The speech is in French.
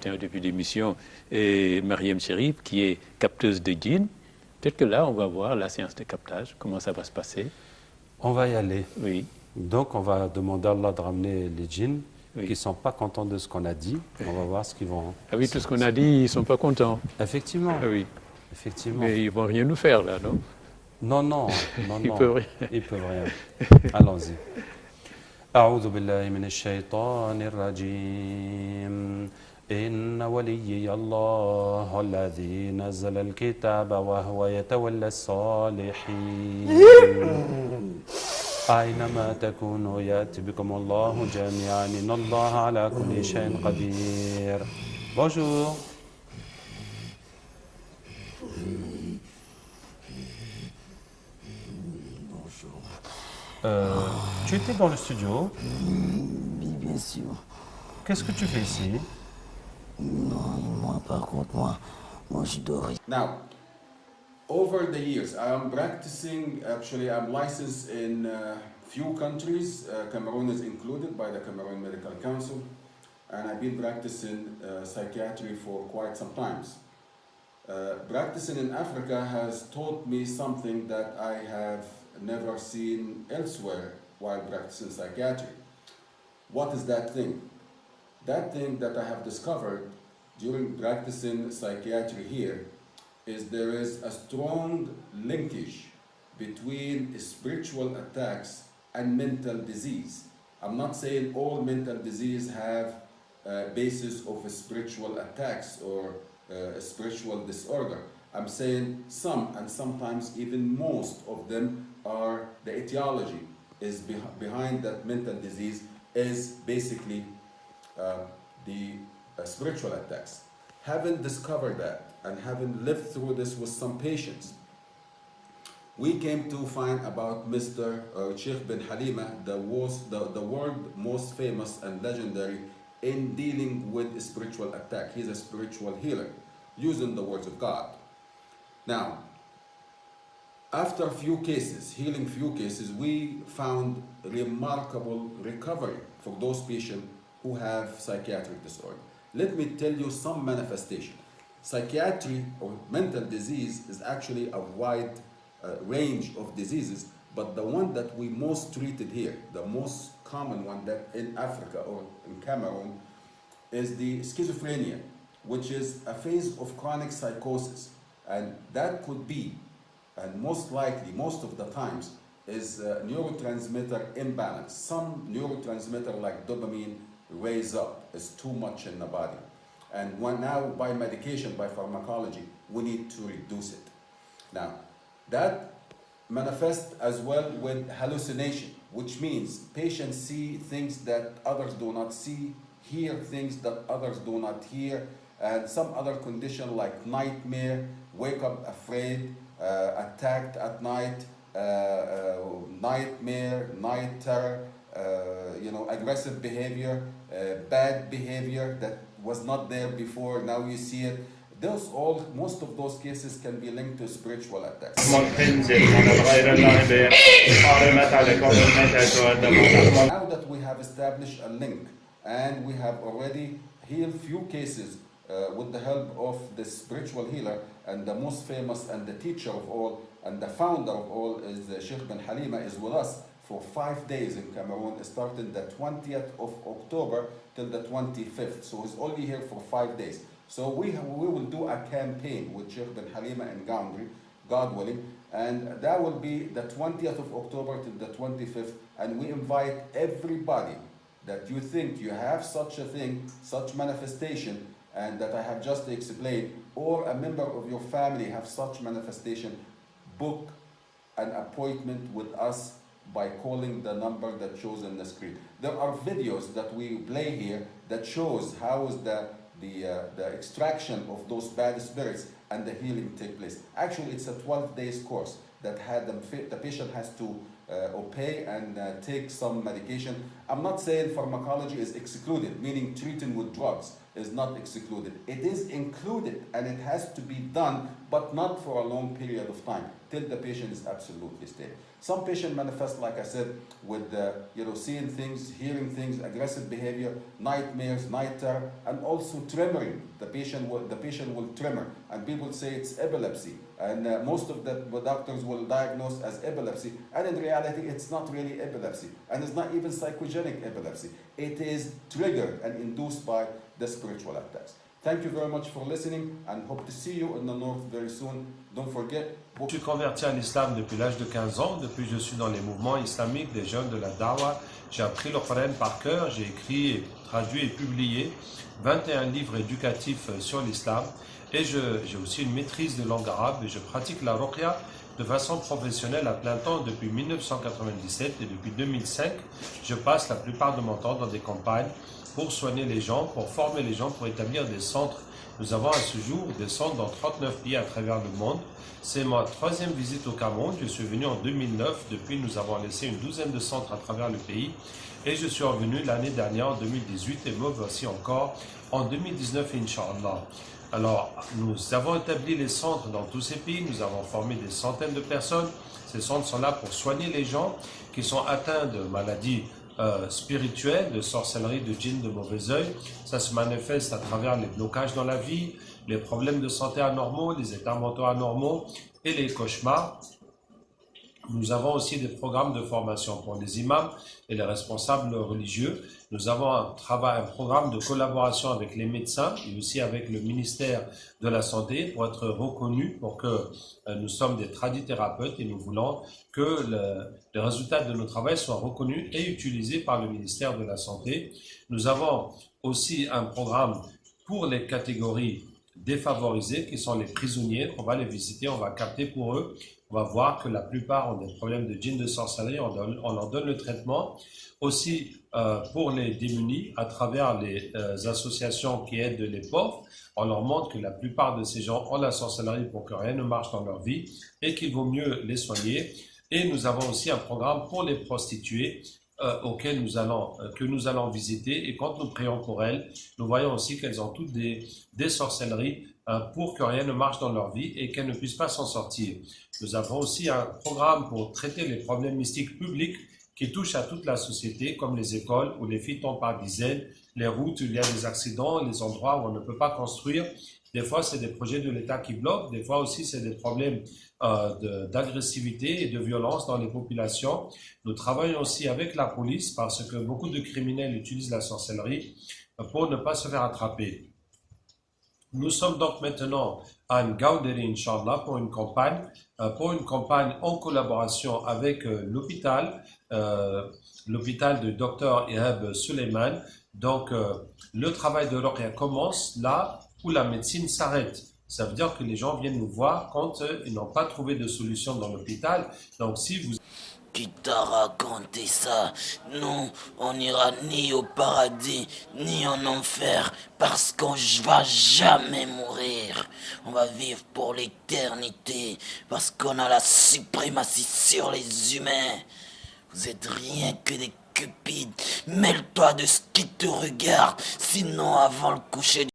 matin au début de l'émission, et Mariam Chérif, qui est capteuse de djinns. Peut-être que là, on va voir la séance de captage, comment ça va se passer. On va y aller. Oui. Donc, on va demander à Allah de ramener les djinns Oui. qui ne sont pas contents de ce qu'on a dit. On va voir ce qu'ils vont... Ah oui, tout ce qu'on a dit, ils ne sont pas contents. Effectivement. Ah oui. Effectivement. Mais ils ne vont rien nous faire, là, non? Non, non, non, Ils non. peuvent rien. Ils peuvent rien. Allons-y. أعوذ بالله من الشيطان الرجيم إن وليي الله الذي نزل الكتاب وهو يتولى الصالحين أينما تكونوا يأتي بكم الله جميعا إن الله على كل شيء قدير. Bonjour. Tu étais dans le studio? Oui, bien sûr. Qu'est-ce que tu fais ici? Non, moi par contre, moi je dors. Now, over the years, I am practicing, actually I'm licensed in few countries, Cameroon is included by the Cameroon Medical Council, and I've been practicing psychiatry for quite some times. Practicing in Africa has taught me something that I have never seen elsewhere while practicing psychiatry. What is that thing? That thing that I have discovered during practicing psychiatry here is there is a strong linkage between spiritual attacks and mental disease. I'm not saying all mental disease have a basis of spiritual attacks or a spiritual disorder. I'm saying some, and sometimes even most of them are, the etiology is behind that mental disease is basically the spiritual attacks. Having discovered that and having lived through this with some patients, we came to find about Mr. Sheikh Ben Halima, the world most famous and legendary in dealing with spiritual attack. He's a spiritual healer using the words of God. Now, after a few cases, healing few cases, we found remarkable recovery for those patients who have psychiatric disorder. Let me tell you some manifestation. Psychiatry or mental disease is actually a wide range of diseases, but the one that we most treated here, the most common one that in Africa or in Cameroon, is the schizophrenia, which is a phase of chronic psychosis. And that could be, and most likely, most of the times, is neurotransmitter imbalance. Some neurotransmitter like dopamine raise up, is too much in the body. And now by medication, by pharmacology, we need to reduce it. Now, that manifests as well with hallucination, which means patients see things that others do not see, hear things that others do not hear, and some other condition like nightmare, wake up afraid, attacked at night, nightmare, night terror, aggressive behavior, bad behavior that was not there before, now you see it. Most of those cases can be linked to spiritual attacks. Now that we have established a link and we have already healed few cases with the help of the spiritual healer, and the most famous and the teacher of all and the founder of all is Sheikh Ben Halima, is with us for 5 days in Cameroon, starting the 20th of October till the 25th. So he's only here for 5 days. So we will do a campaign with Sheikh Ben Halima in Gambri, God willing, and that will be the 20th of October till the 25th, and we invite everybody that you think you have such a thing, such manifestation, and that I have just explained, or a member of your family have such manifestation, book an appointment with us by calling the number that shows on the screen. There are videos that we play here that shows how is the extraction of those bad spirits and the healing take place. Actually, it's a 12 days course that the patient has to pay and take some medication. I'm not saying pharmacology is excluded, meaning treating with drugs. is not excluded. It is included and it has to be done, but not for a long period of time, till the patient is absolutely stable. Some patients manifest, like I said, with seeing things, hearing things, aggressive behavior, nightmares, night terror, and also tremoring. The patient will tremor, and people say it's epilepsy. And most of the doctors will diagnose as epilepsy, and in reality, it's not really epilepsy, and it's not even psychogenic epilepsy. It is triggered and induced by the spiritual attacks. Thank you very much for listening, and hope to see you in the north very soon. Don't forget. Je suis converti à l'islam depuis l'âge de 15 ans. Depuis, je suis dans les mouvements islamiques des jeunes de la Dawa. J'ai appris le Coran par cœur. J'ai écrit, traduit et publié 21 livres éducatifs sur l'islam. Et j'ai aussi une maîtrise de langue arabe et je pratique la ruqya de façon professionnelle à plein temps depuis 1997 et depuis 2005. Je passe la plupart de mon temps dans des campagnes pour soigner les gens, pour former les gens, pour établir des centres. Nous avons à ce jour des centres dans 39 pays à travers le monde. C'est ma 3e visite au Cameroun. Je suis venu en 2009. Depuis, nous avons laissé une douzaine de centres à travers le pays. Et je suis revenu l'année dernière, en 2018, et me voici encore en 2019, Inch'Allah. Alors, nous avons établi les centres dans tous ces pays. Nous avons formé des centaines de personnes. Ces centres sont là pour soigner les gens qui sont atteints de maladies spirituelles, de sorcellerie, de djinn, de mauvais œil. Ça se manifeste à travers les blocages dans la vie, les problèmes de santé anormaux, les états mentaux anormaux et les cauchemars. Nous avons aussi des programmes de formation pour les imams et les responsables religieux. Nous avons un programme de collaboration avec les médecins et aussi avec le ministère de la Santé pour être reconnus, pour que nous sommes des tradithérapeutes et nous voulons que les résultats de nos travaux soient reconnus et utilisés par le ministère de la Santé. Nous avons aussi un programme pour les catégories défavorisées qui sont les prisonniers. On va les visiter, on va capter pour eux. On va voir que la plupart ont des problèmes de djinn, de sorcellerie, on leur donne le traitement. Aussi pour les démunis, à travers les associations qui aident les pauvres, on leur montre que la plupart de ces gens ont la sorcellerie pour que rien ne marche dans leur vie et qu'il vaut mieux les soigner. Et nous avons aussi un programme pour les prostituées que nous allons visiter. Et quand nous prions pour elles, nous voyons aussi qu'elles ont toutes des sorcelleries pour que rien ne marche dans leur vie et qu'elles ne puissent pas s'en sortir. Nous avons aussi un programme pour traiter les problèmes mystiques publics qui touchent à toute la société, comme les écoles où les filles tombent par dizaines, les routes où il y a des accidents, les endroits où on ne peut pas construire. Des fois, c'est des projets de l'État qui bloquent. Des fois aussi, c'est des problèmes d'agressivité et de violence dans les populations. Nous travaillons aussi avec la police parce que beaucoup de criminels utilisent la sorcellerie pour ne pas se faire attraper. Nous sommes donc maintenant à Ngaoundéré, Inch'Allah, pour une campagne en collaboration avec l'hôpital de Dr Soliman. Donc, le travail de ruqya commence là où la médecine s'arrête. Ça veut dire que les gens viennent nous voir quand ils n'ont pas trouvé de solution dans l'hôpital. Donc, si vous... Qui t'a raconté ça? Nous, on n'ira ni au paradis, ni en enfer, parce qu'on va jamais mourir. On va vivre pour l'éternité, parce qu'on a la suprématie sur les humains. Vous êtes rien que des cupides. Mêle-toi de ce qui te regarde, sinon avant le coucher